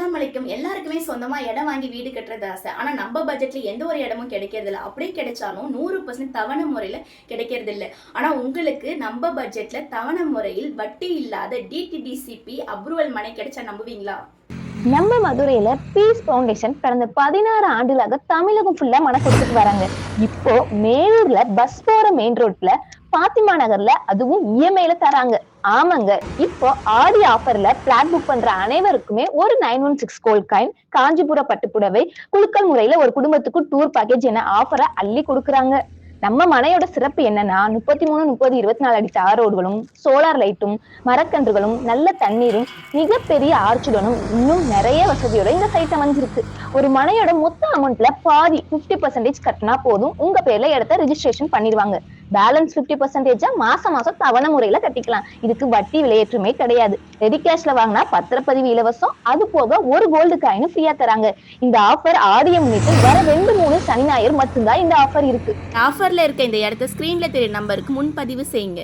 அஸ்ஸலாமு அலைக்கும். எல்லாருக்குமே சொந்தமா இடம் வாங்கி வீடு கட்டுறது ஆசை. ஆனா நம்ம பட்ஜெட்ல எந்த ஒரு இடமும் கிடைக்கிறது இல்ல. அப்படியே கிடைச்சாலும் 100% தவணை முறையில கிடைக்கிறது இல்ல. ஆனா உங்களுக்கு நம்ம பட்ஜெட்ல தவணை முறையில் வட்டி இல்லாத டிடிடிசிபி அப்ரூவல் மனை கிடைச்சா நம்புவீங்களா? நம்ம மதுரையில பீஸ் பவுண்டேஷன் கடந்த 16 ஆண்டுகளாக தமிழகம் ஃபுல்லா மன கொடுத்துட்டு வராங்க. இப்போ மேலூர்ல பஸ் போற மெயின் ரோட்ல பாத்திமா நகர்ல அதுவும் இஎம்ஐல தராங்க. ஆமாங்க, இப்போ ஆடி ஆஃபர்ல பிளாட் புக் பண்ற அனைவருக்குமே ஒரு 916 கோல்ட் காயின், காஞ்சிபுர பட்டுப்புடவை, குலுக்கல் முறையில ஒரு குடும்பத்துக்கு டூர் பேக்கேஜ் என ஆஃபரை அள்ளி கொடுக்குறாங்க. நம்ம மனையோட சிறப்பு என்னன்னா 33, 30, 24 அடி தார் ரோடுகளும், சோலார் லைட்டும், மரக்கன்றுகளும், நல்ல தண்ணீரும், மிகப்பெரிய ஆர்ச்சுடனும் இன்னும் நிறைய வசதியோட இந்த சைட் அமைஞ்சிருக்கு. ஒரு மனையோட மொத்த அமௌண்ட்ல பாதி 50% கட்டினா போதும், உங்க பேர்ல இடத்த ரிஜிஸ்ட்ரேஷன் பண்ணிடுவாங்க. பேலன்ஸ் 50% மாசம் மாசம் தவணை முறையில கட்டிக்கலாம். இதுக்கு வட்டி விலையேற்றமே கிடையாது. ரெடி கேஷ்ல வாங்கினா பத்திரப்பதிவு இலவசம், அது போக ஒரு கோல்டு காயின் ஃப்ரீயா தராங்க. இந்த ஆஃபர் ஆடியை முன்னிட்டு வர 2, 3 சனி ஞாயிறு மட்டும்தான் இந்த ஆஃபர் இருக்கு. ஆஃபர்ல இருக்க இந்த இடத்த ஸ்கிரீன்ல தெரிய நம்பருக்கு முன்பதிவு செய்யுங்க.